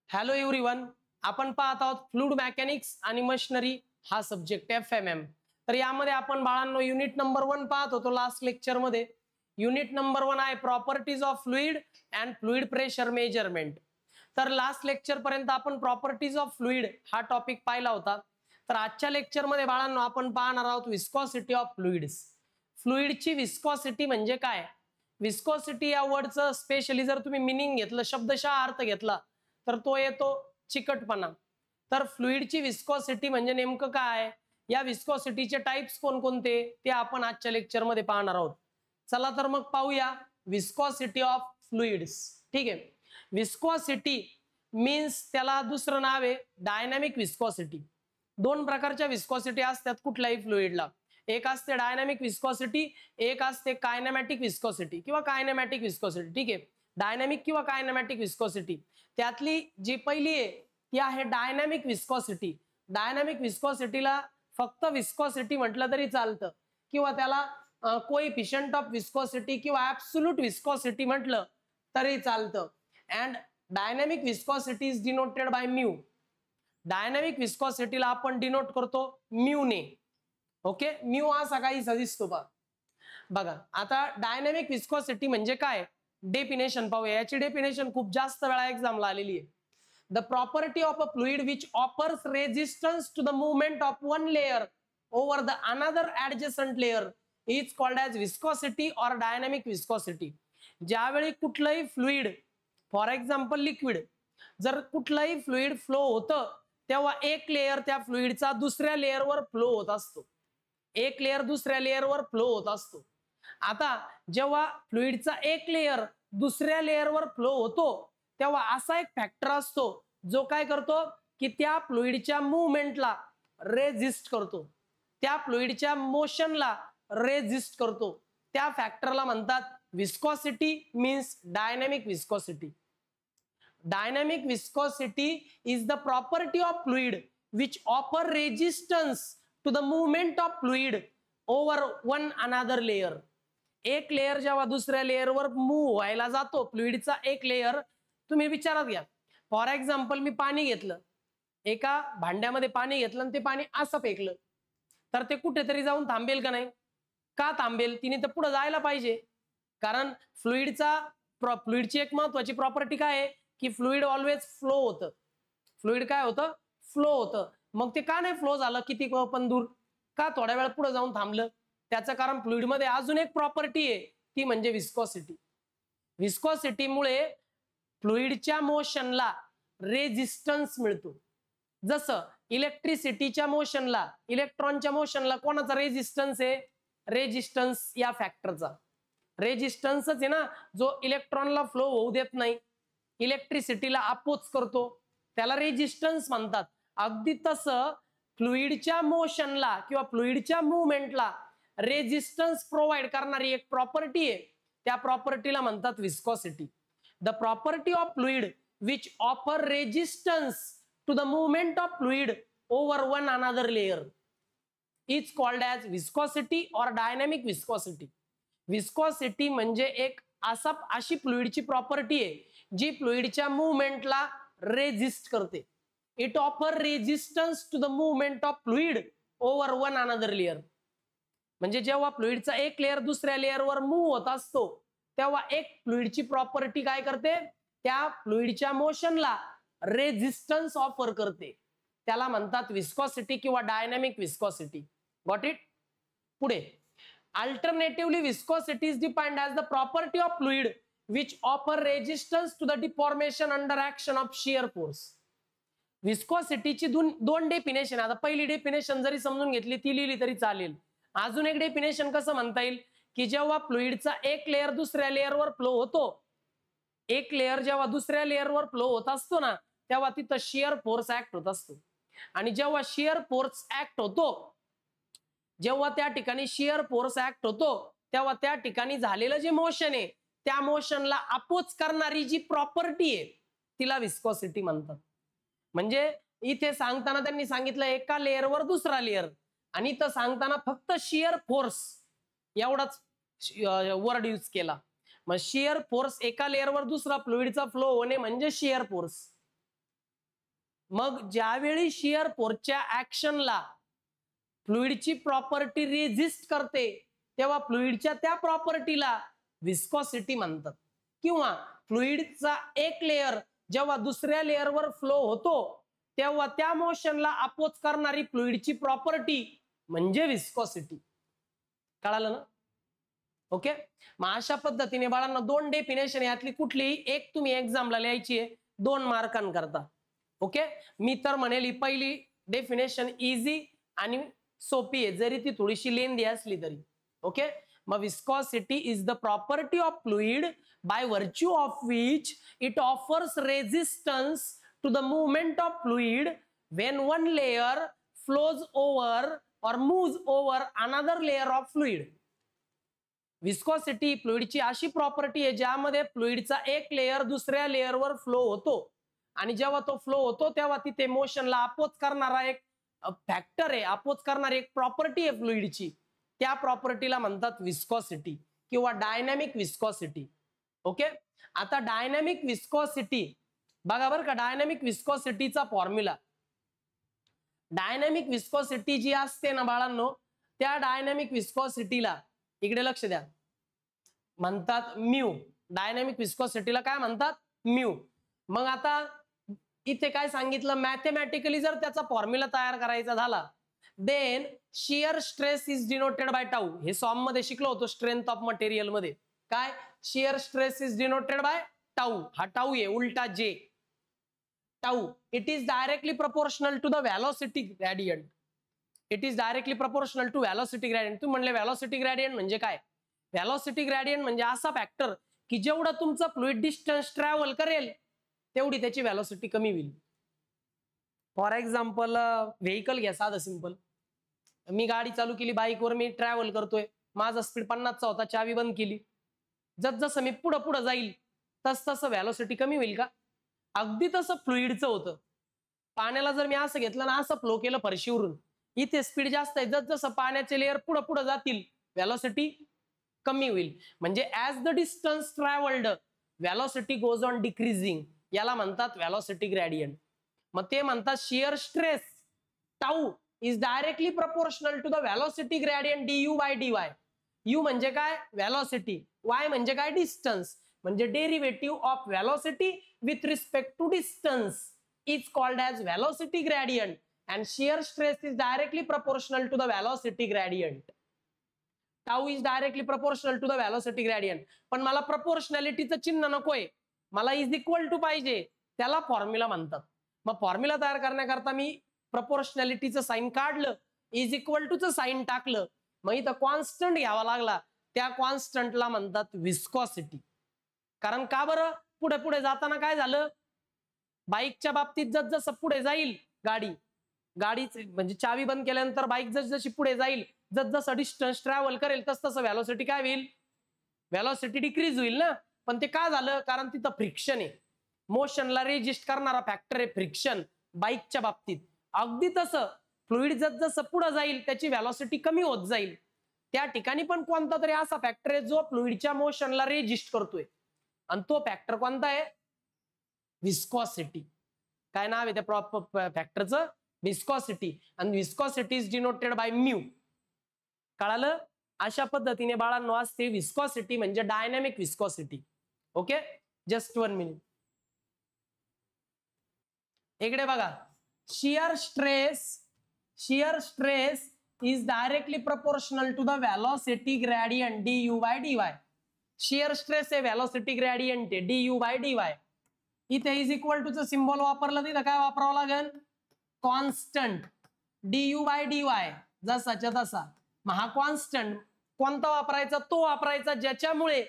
Hello everyone, आपण पाहत आहोत फ्लुइड मेकॅनिक्स आणि मशिनरी हा सब्जेक्ट FMM. तर यामध्ये आपण बाळांनो युनिट नंबर 1 पाहत होतो लास्ट लेक्चर मध्ये. युनिट नंबर 1 आहे properties of fluid and fluid pressure measurement. तर लास्ट लेक्चर पर्यंत आपण प्रॉपर्टीज ऑफ फ्लुइड हा टॉपिक पाहिला होता. तर आजच्या लेक्चर मध्ये बाळांनो आपण पाहणार आहोत विस्कॉसिटी ऑफ फ्लुइड्स. फ्लुइडची विस्कॉसिटी म्हणजे काय? विस्कॉसिटी या वर्डचं स्पेशली जर तुम्ही मिनिंग घेतलं, शब्दशः अर्थ घेतला, तर तो येतो चिकटपणा. तर फ्लुइडची विस्कॉसिटी म्हणजे नेमकं काय? या विस्कॉसिटीचे टाइप्स कोणकोणते ते आपण आजच्या लेक्चर मध्ये पाहणार आहोत. चला तर मग पाहूया विस्कॉसिटी ऑफ फ्लुइड्स. ठीक आहे. विस्कॉसिटी मीन्स त्याला दुसरं नाव आहे डायनॅमिक विस्कॉसिटी. दोन प्रकारच्या विस्कॉसिटी असतात कुठल्याही फ्लुइडला. एक असते डायनॅमिक विस्कॉसिटी, एक असते कायनेमॅटिक विस्कॉसिटी किंवा कायनेमॅटिक विस्कॉसिटी. ठीक आहे. डायनॅमिक किंवा कायनेमॅटिक विस्कॉसिटी त्यातली जी पहिली आहे ती आहे डायनॅमिक विस्कॉसिटी. डायनॅमिक विस्कॉसिटीला फक्त विस्कॉसिटी म्हटलं तरी चालतं किंवा त्याला कोएफिशियंट ऑफ विस्कॉसिटी किंवा ऍब्सोल्यूट विस्कॉसिटी म्हटलं तरी चालतं. And dynamic viscosity is denoted by mu. Dynamic विस्कॉसिटीला आपण डिनोट करतो म्यू ने. ओके, म्यू असा काहीसा दिसतो बघा. आता डायनॅमिक विस्कॉसिटी म्हणजे काय डेफिनेशन पाहूया. याची डेफिनेशन खूप जास्त वेळा एक्झामला आलेली आहे. The property of a fluid which offers resistance to the movement of one layer over the another adjacent layer is called as viscosity or dynamic viscosity. ज्यावेळी कुठलंही फ्लुइड, फॉर एक्झाम्पल लिक्विड, जर कुठलंही फ्लुइड फ्लो होतं तेव्हा एक layer त्या फ्लुइडचा दुसऱ्या लेयरवर फ्लो होत असतो. एक लेयर दुसऱ्या लेयरवर फ्लो होत असतो. आता जेव्हा फ्लुइडचा एक लेयर दुसऱ्या लेयरवर फ्लो होतो तेव्हा असा एक फॅक्टर असतो जो काय करतो की त्या फ्लुइडच्या मूवमेंटला रेजिस्ट करतो, त्या फ्लुइडच्या मोशनला रेजिस्ट करतो. त्या फॅक्टरला म्हणतात viscosity means dynamic viscosity. Dynamic viscosity is the property of fluid which offer resistance to the movement of fluid over one another layer. एक लेयर जेव्हा दुसऱ्या लेयरवर मूव्ह व्हायला जातो, फ्लुइडचा एक लेयर, तुम्ही विचारात घ्या. फॉर एक्झाम्पल मी पाणी घेतलं, एका भांड्यामध्ये पाणी घेतलं आणि ते पाणी असं फेकलं, तर ते कुठेतरी जाऊन थांबेल का नाही? का थांबेल? तिने तर पुढे जायला पाहिजे. कारण फ्लुइडची एक महत्वाची प्रॉपर्टी काय आहे की फ्लुइड ऑलवेज फ्लो होतं. फ्लुइड काय होतं? फ्लो होतं. मग ते का नाही फ्लो झालं किती पण दूर? का थोड्या वेळ पुढे जाऊन थांबलं? त्याचं कारण फ्लुइडमध्ये अजून एक प्रॉपर्टी आहे, ती म्हणजे विस्कॉसिटी. विस्कॉसिटीमुळे फ्लुइडच्या मोशनला रेजिस्टन्स मिळतो. जसं इलेक्ट्रिसिटीच्या मोशनला, इलेक्ट्रॉनच्या मोशनला कोणाचा रेजिस्टन्स आहे? रेजिस्टन्स या फॅक्टरचा. रेजिस्टन्सच आहे ना जो इलेक्ट्रॉनला फ्लो होऊ देत नाही, इलेक्ट्रिसिटीला अपोज करतो, त्याला रेजिस्टन्स म्हणतात. अगदी तसं फ्लुइडच्या मोशनला किंवा फ्लुइडच्या मूवमेंटला रेजिस्टन्स प्रोव्हाइड करणारी एक प्रॉपर्टी आहे, त्या प्रॉपर्टीला म्हणतात viscosity. The property of fluid which offer resistance to the movement of fluid over one another layer is called as viscosity or dynamic viscosity. Viscosity म्हणजे एक अशी फ्लुइडची प्रॉपर्टी आहे जी फ्लुइडच्या मूवमेंटला रेजिस्ट करते. It offer resistance to the movement of fluid over one another layer. म्हणजे जेव्हा फ्लुइडचा एक लेयर दुसऱ्या लेयरवर मूव्ह होत असतो तेव्हा एक फ्लुइडची प्रॉपर्टी काय करते? त्या फ्लुइडच्या मोशनला रेजिस्टन्स ऑफर करते. त्याला म्हणतात विस्कॉसिटी किंवा डायनॅमिक विस्कॉसिटी. Got it? पुढे alternatively viscosity is defined as the property of fluid which offer resistance to the deformation under action of shear force. विस्कॉसिटीची दोन डेफिनेशन. आता पहिली डेफिनेशन जरी समजून घेतली ती लिहिली तरी चालेल. अजून एक डेफिनेशन कसं म्हणता येईल की जेव्हा फ्लुइडचा एक लेयर दुसऱ्या लेयरवर फ्लो होतो, एक लेयर जेव्हा दुसऱ्या लेयरवर फ्लो होत असतो ना तेव्हा तिथं शियर फोर्स ऍक्ट होत असतो. आणि जेव्हा शियर फोर्स ऍक्ट होतो, जेव्हा त्या ठिकाणी शियर फोर्स ऍक्ट होतो तेव्हा त्या ठिकाणी झालेलं जे मोशन आहे त्या मोशनला अपोज करणारी जी प्रॉपर्टी आहे तिला विस्कॉसिटी म्हणतात. म्हणजे इथे सांगताना त्यांनी सांगितलं एका लेयरवर दुसरा लेयर, आणि इथं सांगताना फक्त शियर फोर्स एवढाच वर्ड यूज केला. मग शियर फोर्स एका लेयरवर दुसरा फ्लुइडचा फ्लो होणे म्हणजे शियर फोर्स. मग ज्यावेळी शियर फोर्सच्या ऍक्शनला फ्लुइडची प्रॉपर्टी रेझिस्ट करते तेव्हा फ्लुइडच्या त्या प्रॉपर्टीला विस्कॉसिटी म्हणतात. किंवा फ्लुइडचा एक लेयर जेव्हा दुसऱ्या लेयरवर फ्लो होतो तेव्हा त्या मोशनला अपोज करणारी फ्लुइडची प्रॉपर्टी म्हणजे विस्कॉसिटी. कळालं ना? ओके. मग अशा पद्धतीने बाळांना दोन डेफिनेशन यातली कुठलीही एक तुम्ही एक्झामला लिहायची आहे 2 मार्कांकरता. ओके. मी तर म्हणेल ही पहिली डेफिनेशन इझी आणि सोपी आहे जरी ती थोडीशी लेंदी असली तरी. ओके. मग viscosity is the property of fluid by virtue of which it offers resistance to the movement of fluid when one layer flows over or moves over another layer of fluid. Viscosity फ्लुइडची अशी property आहे ज्यामध्ये फ्लुइडचा एक layer दुसऱ्या लेयरवर flow होतो आणि जेव्हा तो फ्लो होतो तेव्हा तिथे मोशनला अपोज करणारा एक फॅक्टर आहे, अपोज करणारी एक प्रॉपर्टी आहे फ्लुइडची, त्या प्रॉपर्टीला म्हणतात विस्कॉसिटी किंवा डायनॅमिक विस्कॉसिटी. ओके. आता डायनॅमिक विस्कॉसिटी बघा बरं का. डायनॅमिक विस्कॉसिटीचा फॉर्म्युला, डायनॅमिक विस्कॉसिटी जी असते ना बाळांनो त्या डायनॅमिक विस्कॉसिटीला इकडे लक्ष द्या म्हणतात म्यू. डायनॅमिक विस्कॉसिटीला काय म्हणतात? म्यू. मग आता इथे काय सांगितलं, मॅथमॅटिकली जर त्याचा फॉर्म्युला तयार करायचा झाला then shear stress is denoted by tau. हे सॉम मध्ये शिकलो होतो स्ट्रेंथ ऑफ मटेरियल मध्ये. काय? Shear stress is denoted by tau. हा टाऊ आहे उलटा जे. Tau it is directly proportional to the velocity gradient. It is directly proportional to velocity gradient. तुम्ही म्हणले व्हेलॉसिटी ग्रेडियंट म्हणजे काय? व्हेलॉसिटी ग्रेडियंट म्हणजे असा फॅक्टर की जेवढं तुमचं फ्लुइड डिस्टन्स ट्रॅव्हल करेल तेवढी त्याची व्हेलॉसिटी कमी होईल. फॉर एक्झाम्पल व्हेकल घ्या साधं सिंपल. मी गाडी चालू केली, बाईकवर मी ट्रॅव्हल करतोय, माझा स्पीड 50चा होता, चावी बंद केली. जसं मी पुढं पुढं जाईल तसं व्हेलॉसिटी कमी होईल का? अगदी तसं फ्लुइडचं होतं. पाण्याला जर मी असं घेतलं ना असं फ्लो केलं फरशीवरून, इथे स्पीड जास्त आहे, जसं पाण्याचे लेअर पुढं पुढं जातील व्हेलॉसिटी कमी होईल. म्हणजे as the distance travelled velocity goes on decreasing. याला म्हणतात व्हेलॉसिटी ग्रेडियंट. मग ते म्हणतात shear stress tau is directly proportional to the velocity gradient DU by DY. U म्हणजे काय? व्हेलॉसिटी. वाय म्हणजे काय? डिस्टन्स. म्हणजे derivative of velocity with respect to distance is called as velocity gradient and shear stress is directly proportional to the velocity gradient. Tau is directly proportional to the velocity gradient. पण मला प्रोपोर्शनॅलिटीचं चिन्ह नकोय, मला is equal to पाहिजे, त्याला formula म्हणतात. मग formula तयार करण्याकरता मी प्रोपोर्शनॅलिटीचं साइन काढलं, इज इक्वल टूचं साइन टाकलं, मग इथं कॉन्स्टंट घ्यावा लागला, त्या कॉन्स्टंटला म्हणतात विस्कॉसिटी. कारण का बरं? पुढे पुढे जाताना काय झालं, बाईकच्या बाबतीत जसं पुढे जाईल गाडी म्हणजे चावी बंद केल्यानंतर बाईक जशी पुढे जाईल, जसं डिस्टन्स ट्रॅव्हल करेल तसं व्हेलॉसिटी काय होईल? व्हेलॉसिटी डिक्रीज होईल ना. पण ते का झालं? कारण तिथं फ्रिक्शन आहे, मोशनला रेजिस्ट करणारा फॅक्टर आहे फ्रिक्शन बाईकच्या बाबतीत. अगदी तसं फ्लुइड जसं पुढे जाईल त्याची व्हेलॉसिटी कमी होत जाईल. त्या ठिकाणी पण कोणता तरी असा फॅक्टर आहे जो फ्लुइडच्या मोशनला रेजिस्ट करतोय, आणि तो फॅक्टर कोणता आहे? विस्कॉसिटी. काय नाव आहे त्या फॅक्टरचं? विस्कॉसिटी. आणि viscosity is denoted by mu. कळालं? अशा पद्धतीने बाळांनो असते विस्कॉसिटी म्हणजे dynamic viscosity. Okay. Just 1 minute. इकडे बघा, shear stress is directly proportional to the velocity gradient du by dy. Shear stress आहे व्हेलॉसिटी ग्रेडियंट आहे du by dy. इथे इज इक्वल टू चं सिम्बॉल वापरलं, तिथं काय वापरावं लागेल? कॉन्स्टंट du by dy जसाच्या तसा. मग हा कॉन्स्टंट कोणता वापरायचा? तो वापरायचा ज्याच्यामुळे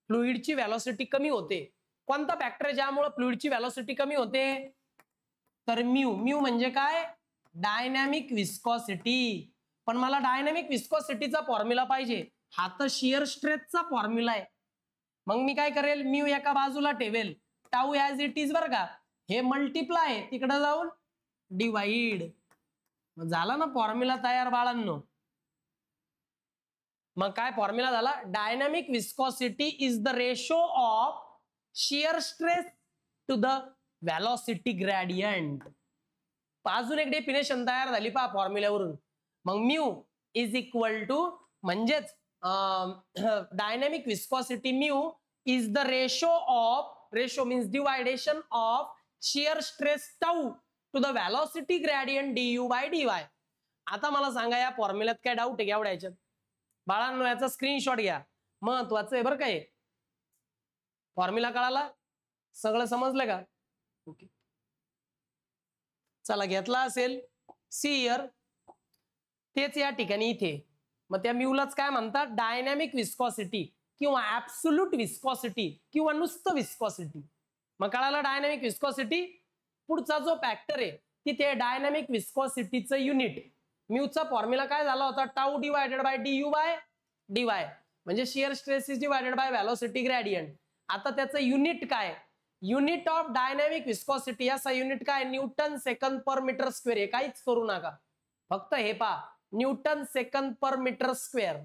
फ्लुइडची व्हेलॉसिटी कमी होते. कोणता फॅक्टर आहे ज्यामुळे फ्लुइडची व्हेलॉसिटी कमी होते? तर म्यू. म्यू म्हणजे काय? Dynamic viscosity. पण मला डायनॅमिक विस्कॉसिटीचा फॉर्म्युला पाहिजे, हा तर शियर स्ट्रेसचा फॉर्म्युला आहे. मग मी काय करेल? म्यू एका बाजूला ठेवेल, टाऊ ऍज इट इज बरं का, हे मल्टिप्लाय तिकडे जाऊन डिवाइड. झाला ना फॉर्म्युला तयार बाळांनो. मग काय फॉर्म्युला झाला? Dynamic viscosity is the ratio of shear stress to the velocity gradient. अजून एक डेफिनेशन तयार झाली पहा फॉर्म्युल्यावरून. मग म्यू इज इक्वल टू म्हणजेच dynamic viscosity mu is the ratio means division of shear stress tau to the velocity gradient du by dy. आता मला सांगा या फॉर्म्युल्यात काय डाऊट आहे का एवढ्या याच्यात? बाळांनो याचा स्क्रीनशॉट घ्या, महत्वाचं आहे बरं काय. फॉर्म्युला कळाला, सगळं समजलं का? ओके चला घेतला असेल सी हियर, तेच या ठिकाणी इथे. मग त्या म्यूलाच काय म्हणतात? डायनॅमिक विस्कॉसिटी किंवा ऍब्सोल्यूट विस्कॉसिटी किंवा नुसतं विस्कॉसिटी. मग कळालं डायनॅमिक विस्कॉसिटी. पुढचा जो फॅक्टर आहे तिथे डायनॅमिक विस्कॉसिटीचं युनिट म्यूचा फॉर्म्युला काय झाला होता? Tau divided by du by dy म्हणजे shear stress is divided by velocity gradient. आता त्याचं युनिट काय? युनिट ऑफ डायनॅमिक विस्कॉसिटी याचा युनिट काय? Newton second per metre square. हे काहीच करू नका, फक्त हे पहा newton second per metre square.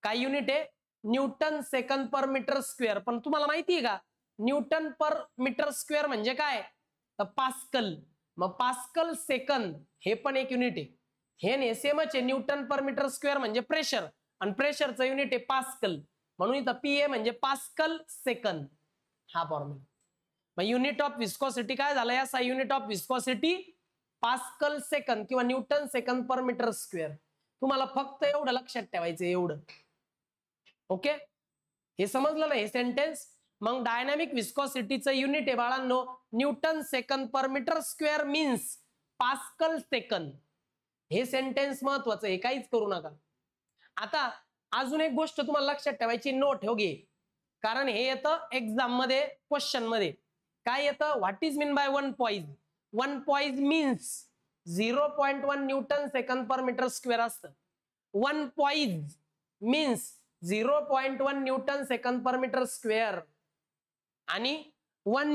काय युनिट आहे? Newton second per metre square. पण तुम्हाला माहिती आहे का न्यूटन पर मीटर स्क्वेअर म्हणजे काय? तर पास्कल. मग पास्कल सेकंद हे पण एक युनिट आहे. हे सेमच आहे. न्यूटन पर मीटर स्क्वेअर म्हणजे प्रेशर आणि प्रेशरचं युनिट आहे पास्कल, म्हणून इथं पीए म्हणजे पास्कल सेकंद हा फॉर्म्युला. मग युनिट ऑफ विस्कॉसिटी काय झालं? याचा unit of viscosity pascal second किंवा newton second per metre square. तुम्हाला फक्त एवढं लक्षात ठेवायचं एवढं. ओके हे समजलं ना हे सेंटेन्स. मग डायनॅमिक विस्कॉसिटीचं युनिट आहे बाळांनो newton second per metre square means pascal second. हे सेंटेन्स महत्वाचं आहे, काहीच करू नका. आता अजून एक गोष्ट तुम्हाला लक्षात ठेवायची, नोट हो घे, कारण हे येतं एक्झाम मध्ये क्वेश्चन मध्ये. काय येतं? What is mean by one poise. One poise means 0.1 newton second per metre square असतं. One poise means 0.1 newton second per metre square आणि 1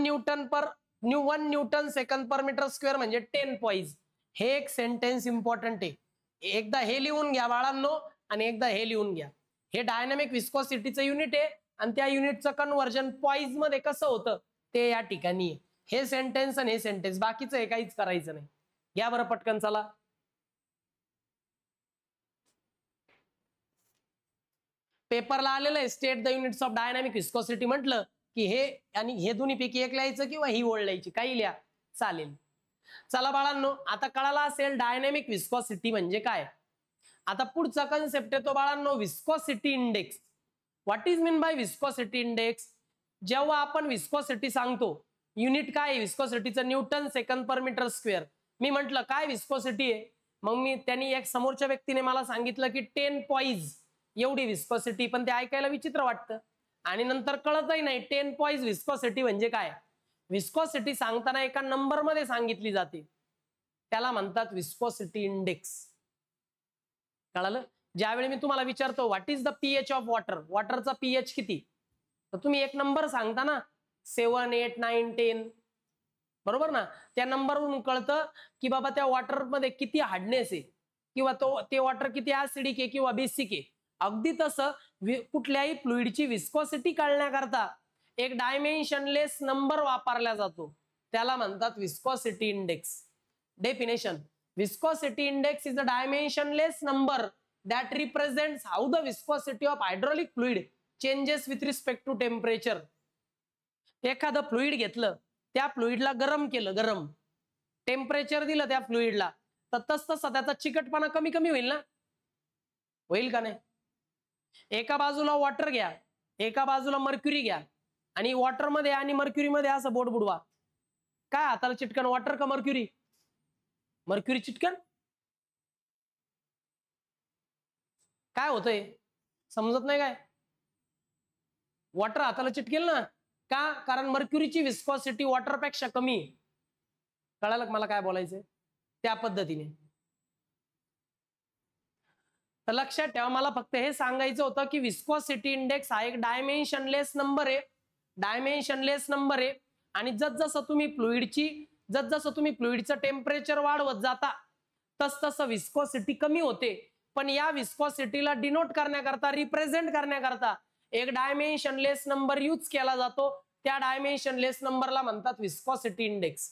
newton second per metre square म्हणजे 10 पॉइज. हे एक सेंटेन्स इम्पॉर्टंट आहे. एकदा हे लिहून घ्या बाळांनो आणि एकदा हे लिहून घ्या. हे डायनॅमिक विस्कॉसिटीचं युनिट आहे आणि त्या युनिटचं कन्व्हर्जन पॉइज मध्ये कसं होतं ते या ठिकाणी. हे सेंटेन्स आणि हे सेंटेन्स, बाकीचं हे काहीच करायचं नाही. घ्या बरं पटकन चला. पेपरला आलेलं आहे state the units of dynamic viscosity. म्हटलं की हे आणि हे दोन्ही पैकी एक लिहायचं किंवा ही ओळ लिहायची, काही लिहा चालेल. चला बाळांनो आता कळाला असेल डायनॅमिक विस्कॉसिटी म्हणजे काय. आता पुढचा कन्सेप्ट येतो बाळांनो viscosity index. What is mean by viscosity index? जेव्हा आपण विस्कॉसिटी सांगतो युनिट काय विस्कॉसिटीचं? Newton second per metre square. मी म्हटलं काय विस्कॉसिटी आहे, मग मी त्यांनी एक समोरच्या व्यक्तीने मला सांगितलं की 10 पॉइज एवढी विस्कॉसिटी. पण ते ऐकायला विचित्र वाटतं आणि नंतर कळतही नाही 10 पॉइज विस्कॉसिटी म्हणजे काय. विस्कॉसिटी सांगताना एका नंबर मध्ये सांगितली जाते, त्याला म्हणतात विस्कॉसिटी इंडेक्स. कळालं? ज्यावेळी मी तुम्हाला विचारतो what is the pH of water, वॉटरचा पीएच किती, तर तुम्ही एक नंबर सांगता ना 7, 8, 9, 10 बरोबर ना. त्या नंबरवरून कळतं की बाबा त्या वॉटर मध्ये किती हार्डनेस आहे किंवा ते वॉटर किती ऍसिडिक आहे किंवा बेसिक आहे. अगदी तसं कुठल्याही फ्लुइडची विस्कॉसिटी कळण्याकरता एक डायमेन्शनलेस नंबर वापरला जातो, त्याला म्हणतात viscosity index. Definition: viscosity index is a dimensionless number that represents how the viscosity of hydraulic fluid changes with respect to temperature. एखादं फ्लुइड घेतलं, त्या फ्लुइडला गरम केलं, गरम टेम्परेचर दिलं त्या फ्लुइडला, तर तसतसा त्याचा चिकटपणा कमी कमी होईल ना, होईल का नाही. एका बाजूला वॉटर घ्या, एका बाजूला मर्क्युरी घ्या आणि वॉटर मध्ये आणि मर्क्युरी मध्ये असं बोट बुडवा, काय हाताला चिटकन, वॉटर का मर्क्युरी? मर्क्युरी चिटकन. काय होतंय समजत नाही काय? वॉटर हाताला चिटकेल ना, का? कारण मर्क्युरीची विस्कॉसिटी वॉटर पेक्षा कमी आहे. कळालं मला काय बोलायचंय? त्या पद्धतीने. तर लक्षात ठेवा, मला फक्त हे सांगायचं होतं की विस्कॉसिटी इंडेक्स हा एक डायमेन्शनलेस नंबर आहे, डायमेन्शनलेस नंबर आहे. आणि जसजसं तुम्ही फ्लुइडचं टेम्परेचर वाढवत जाता तसतसं विस्कॉसिटी कमी होते. पण या विस्कॉसिटीला डिनोट करण्याकरता, रिप्रेझेंट करण्याकरता एक डायमेन्शनलेस नंबर यूज केला जातो. त्या डायमेन्शनलेस नंबरला म्हणतात viscosity index.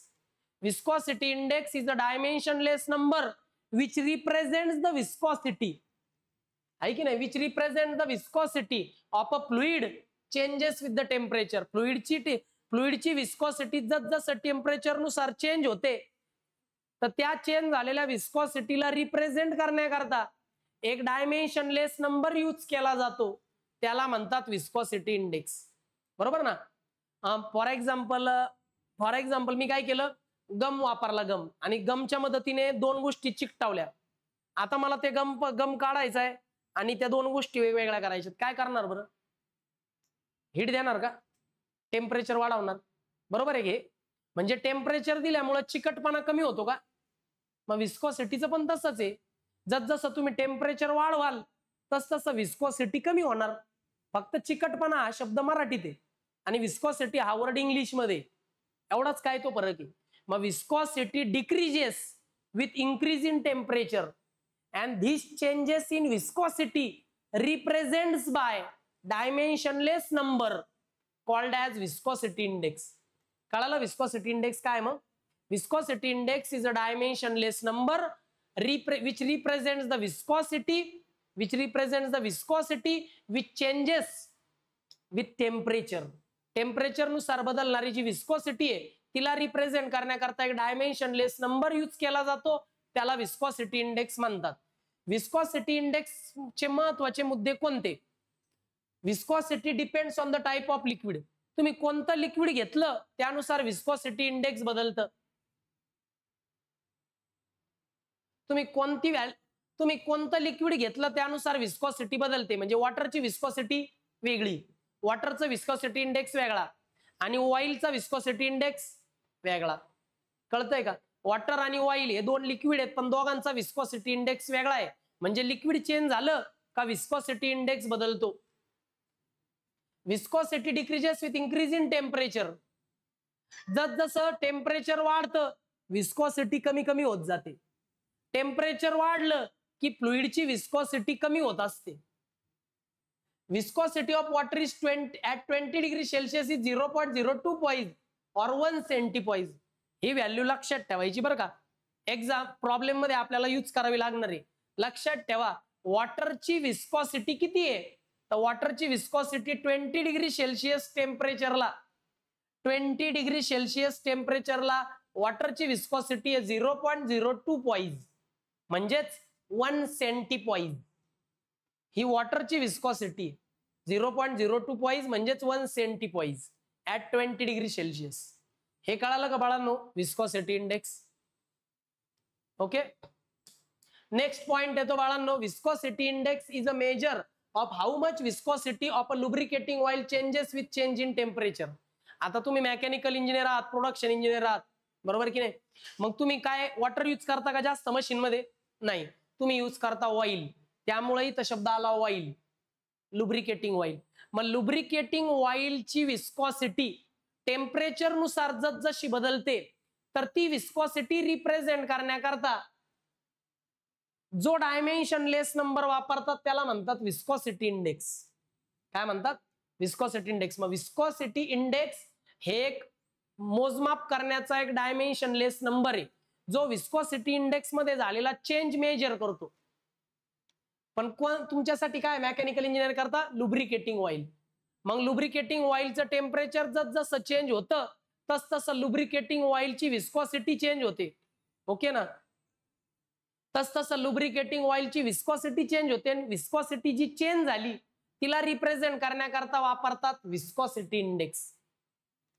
Viscosity index is a dimensionless number which represents the viscosity. है की नाही? Which represents the viscosity of a fluid changes with the temperature. फ्लुइडची विस्कॉसिटी जसं टेम्परेचर नुसार चेंज होते, तर त्या चेंज झालेल्या विस्कॉसिटीला रिप्रेझेंट करण्याकरता एक डायमेन्शनलेस नंबर यूज केला जातो, त्याला म्हणतात विस्कॉसिटी इंडेक्स. बरोबर ना? फॉर एक्झाम्पल मी काय केलं, गम वापरला, गम, आणि गमच्या मदतीने दोन गोष्टी चिकटवल्या. आता मला ते गम काढायचा आहे आणि त्या दोन गोष्टी वेगवेगळ्या करायच्यात. काय करणार बरं? हीट देणार का? टेम्परेचर वाढवणार. बरोबर आहे की? म्हणजे टेम्परेचर दिल्यामुळे चिकटपणा कमी होतो का? मग विस्कॉसिटीचं पण तसंच आहे. जसं तुम्ही टेम्परेचर वाढवाल तसं विस्कॉसिटी कमी होणार. फक्त चिकटपणा हा शब्द मराठीत आहे आणि विस्कॉसिटी हा वर्ड इंग्लिश मध्ये, एवढाच काय तो फरक आहे. मग viscosity decreases with increase in temperature and this changes in viscosity represents by dimensionless number called as viscosity index. कळालं विस्कॉसिटी इंडेक्स काय? मग viscosity index is a dimensionless number which represents the viscosity which changes with temperature. Temperature नुसार बदलणारी जी viscosity आहे तिला represent करण्याकरता एक dimensionless number use केला जातो, त्याला विस्कॉसिटी इंडेक्स म्हणतात. विस्कॉसिटी इंडेक्स चे महत्वाचे मुद्दे कोणते? Viscosity depends on the type of liquid. तुम्ही कोणतं लिक्विड घेतलं त्यानुसार विस्कॉसिटी इंडेक्स बदलतं. तुम्ही कोणतं लिक्विड घेतलं त्यानुसार विस्कॉसिटी बदलते. म्हणजे वॉटरची विस्कॉसिटी वेगळी, वॉटरचं विस्कॉसिटी इंडेक्स वेगळा आणि ऑइलचा विस्कॉसिटी इंडेक्स वेगळा. कळतंय का? वॉटर आणि ऑइल हे दोन लिक्विड आहेत, पण दोघांचा विस्कॉसिटी इंडेक्स वेगळा आहे. म्हणजे लिक्विड चेंज झालं का विस्कॉसिटी इंडेक्स बदलतो. Viscosity decreases with increase in temperature. जसं टेम्परेचर वाढतं विस्कॉसिटी कमी कमी होत जाते. टेम्परेचर वाढलं की फ्लुइडची विस्कॉसिटी कमी होत असते. Viscosity of water is 20 degree Celsius is 0.02 poise और 1 सेंटीपॉइज. ही व्हॅल्यू लक्षात ठेवायची बरं का. एक्झाम प्रॉब्लेम मध्ये आपल्याला यूज करावी लागणार आहे. लक्षात ठेवा वॉटरची विस्कॉसिटी किती आहे, तर वॉटरची विस्कॉसिटी 20 डिग्री सेल्सिअस टेम्परेचरला, 20 डिग्री सेल्सिअस टेम्परेचरला वॉटरची विस्कॉसिटी आहे 0.02 पॉइज म्हणजेच 1 सेंटीपॉइज. ही वॉटरची विस्कॉसिटी 0.02 पॉइज म्हणजेच 1 सेंटीपॉइज ऍट 20 डिग्री सेल्सिअस. हे कळालं का बाळांनो? Viscosity index. Okay, next point येतो बाळांनो. Viscosity index is a measure of how much viscosity of a lubricating oil changes with change in temperature. आता तुम्ही मेकॅनिकल इंजिनियर आहात, प्रोडक्शन इंजिनियर आहात, बरोबर की नाही? मग तुम्ही काय वॉटर यूज करता का जास्त मशीन मध्ये? नाही, तुम्ही यूज करता ऑइल. त्यामुळे इथं शब्द आला ऑइल, लुब्रिकेटिंग ऑइल. मग लुब्रिकेटिंग ऑइलची विस्कॉसिटी टेम्परेचर नुसार जशी बदलते, तर ती विस्कॉसिटी रिप्रेझेंट करण्याकरता जो डायमेन्शनलेस नंबर वापरतात त्याला म्हणतात विस्कॉसिटी इंडेक्स. काय म्हणतात? Viscosity index. मग विस्कॉसिटी इंडेक्स हे एक मोजमाप करण्याचा एक डायमेन्शनलेस नंबर आहे जो विस्कॉसिटी इंडेक्स मध्ये झालेला चेंज मेजर करतो. पण तुमच्यासाठी काय मेकॅनिकल इंजिनियर करता? Lubricating oil. मग लुब्रिकेटिंग ऑइलचं टेम्परेचर जसं चेंज होतं तसं लुब्रिकेटिंग ऑइलची विस्कॉसिटी चेंज होते. ओके ना? तसं लुब्रिकेटिंग ऑइलची विस्कॉसिटी चेंज होते आणि विस्कॉसिटी जी चेंज झाली तिला रिप्रेझेंट करण्याकरता वापरतात विस्कॉसिटी इंडेक्स.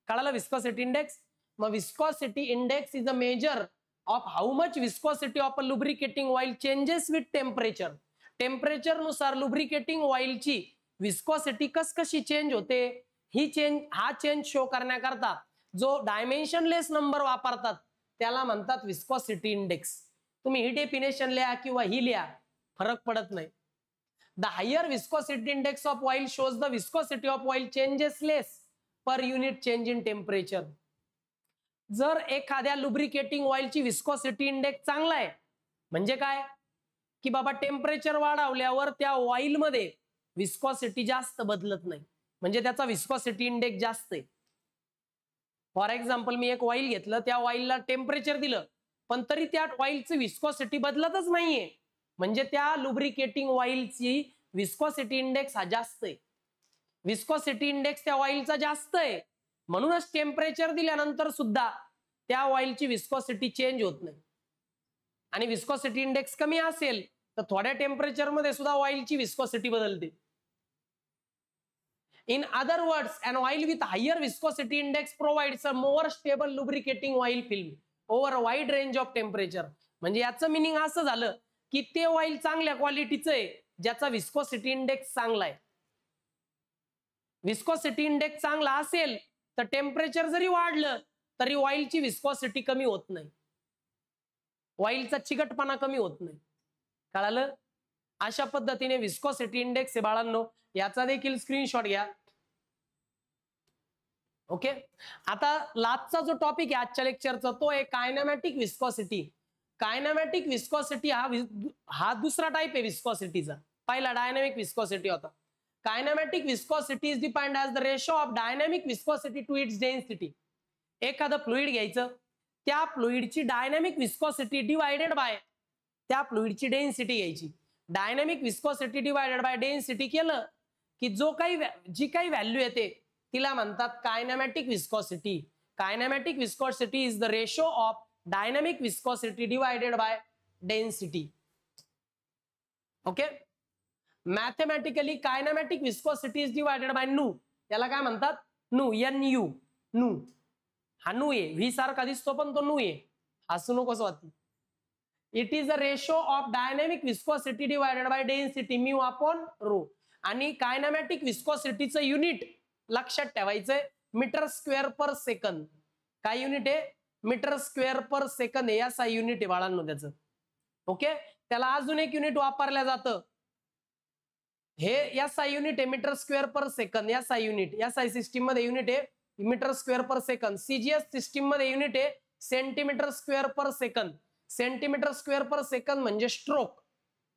कळालं विस्कॉसिटी इंडेक्स? मग viscosity index is a measure of how much viscosity of a lubricating oil changes with temperature. Temperature नुसार लुब्रिकेटिंग ऑइलची विस्कॉसिटी कशी चेंज होते, हा चेंज शो करण्याकरता जो डायमेन्शनलेस नंबर वापरतात त्याला म्हणतात विस्कॉसिटी इंडेक्स. तुम्ही ही डेफिनेशन लिहा किंवा ही लिहा, फरक पडत नाही. The higher viscosity index of oil shows the viscosity of oil changes less per unit change in temperature. जर एखाद्या लुब्रिकेटिंग ऑइलची विस्कॉसिटी इंडेक्स चांगला आहे म्हणजे काय की बाबा टेम्परेचर वाढवल्यावर त्या ऑइल मध्ये विस्कॉसिटी जास्त बदलत नाही, म्हणजे त्याचा विस्कॉसिटी इंडेक्स जास्त आहे. फॉर एक्झाम्पल मी एक ऑइल घेतलं, त्या ऑइलला टेम्परेचर दिलं, पण तरी त्या ऑइलची विस्कॉसिटी बदलतच नाहीये, म्हणजे त्या लुब्रिकेटिंग ऑइलची विस्कॉसिटी इंडेक्स हा जास्त आहे. विस्कॉसिटी इंडेक्स त्या ऑइलचा जास्त आहे, म्हणूनच टेम्परेचर दिल्यानंतर सुद्धा त्या ऑइलची विस्कॉसिटी चेंज होत नाही. आणि विस्कॉसिटी इंडेक्स कमी असेल तर थोड्या टेम्परेचर मध्ये सुद्धा ऑइलची विस्कॉसिटी बदलते. In other words, an oil with higher viscosity index provides a more stable lubricating oil film over a wide range of temperature. म्हणजे याचं मिनिंग असं झालं की ते ऑइल चांगल्या क्वालिटीचं आहे ज्याचा विस्कोसिटी इंडेक्स चांगला आहे. विस्कोसिटी इंडेक्स चांगला असेल तर टेम्परेचर जरी वाढलं तरी ऑइलची विस्कोसिटी कमी होत नाही, ऑइलचा चिकटपणा कमी होत नाही. कळालं? अशा पद्धतीने विस्कोसिटी इंडेक्स आहे बाळांनो, याचा देखील स्क्रीनशॉट घ्या. ओके, आता लास्टचा जो टॉपिक आहे आजच्या लेक्चरचा तो आहे कायनेमॅटिक विस्कॉसिटी. कायनेमॅटिक विस्कॉसिटी हा दुसरा टाइप आहे विस्कॉसिटीचा. पहिला डायनॅमिक विस्कॉसिटी होता. Kinematic viscosity is defined as the ratio of dynamic viscosity to its density. एखादं फ्लुइड घ्यायचं, त्या फ्लुइडची डायनॅमिक विस्कॉसिटी डिवायडेड बाय त्या फ्लुइडची डेन्सिटी घ्यायची. Dynamic viscosity divided by density केलं की जी काही व्हॅल्यू येते तिला म्हणतात kinematic viscosity. Kinematic viscosity is the ratio of dynamic viscosity divided by density. Okay, mathematically kinematic viscosity is divided by nu. याला काय म्हणतात? नू, NU, नू. हा नू आहे, व्ही सारखा दिसतो पण तो नू आहे, हसू नकोस वाटतं. It is the ratio of dynamic viscosity divided by density mu upon rho. आणि कायनेमॅटिक विस्कॉसिटीचं युनिट लक्षात ठेवायचंय मीटर स्क्वेअर पर सेकंद. काय युनिट आहे? Metre square per second. या SI युनिट आहे बाळांनो त्याचं. ओके, त्याला अजून एक युनिट वापरलं जातं, हे SI युनिट आहे metre square per second. SI unit SI system मध्ये युनिट आहे metre square per second. CGS system मध्ये युनिट आहे centimetre square per second. Centimetre square per second म्हणजे स्ट्रोक.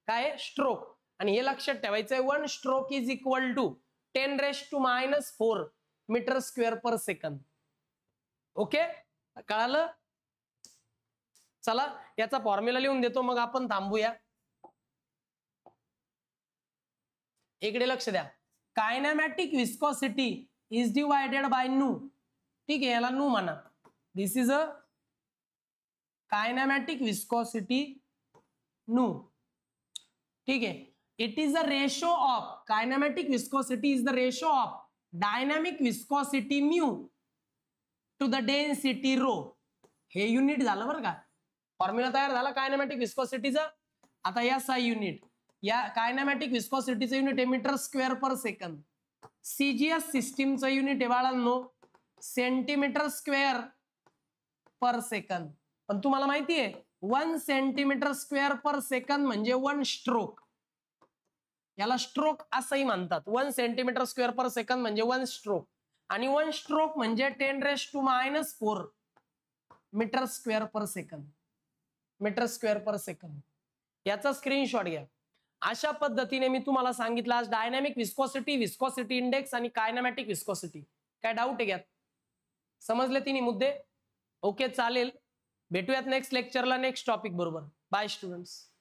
काय? स्ट्रोक. आणि हे लक्षात ठेवायचंय 1 stroke is equal to 10⁻⁴ metre square per second. Okay, कळालं? चला याचा फॉर्म्युला लिहून देतो, मग आपण थांबूया. इकडे लक्ष द्या. Kinematic viscosity is divided by nu. ठीक आहे, याला नू म्हणा. This is a kinematic viscosity nu. ठीक आहे, it is the ratio of kinematic viscosity is the ratio of dynamic viscosity mu to the density rho. हे unit झालं बरं का, फॉर्म्युला तयार झाला कायनेमॅटिक विस्कॉसिटीचा. आता SI युनिट, या कायनेमॅटिक विस्कॉसिटीचं युनिट आहे metre square per second. CGS सिस्टीमचं युनिट आहे बाळांनो सेंटीमीटर स्क्वेअर पर सेकंद. पण तुम्हाला माहिती आहे 1 सेंटीमीटर स्क्वेअर पर सेकंद म्हणजे 1 स्ट्रोक. याला स्ट्रोक असंही म्हणतात. 1 सेंटीमीटर स्क्वेअर पर सेकंद म्हणजे 1 स्ट्रोक. आणि 1 स्ट्रोक म्हणजे 10⁻⁴ metre square per second. Metre square per second. याचा स्क्रीनशॉट घ्या. अशा पद्धतीने मी तुम्हाला सांगितलं आज डायनॅमिक विस्कॉसिटी, विस्कॉसिटी इंडेक्स आणि कायनेमॅटिक विस्कॉसिटी. काय डाऊट आहे? समजले तिन्ही मुद्दे? ओके, चालेल. भेटूयात नेक्स्ट लेक्चरला नेक्स्ट टॉपिक बरोबर. Bye students.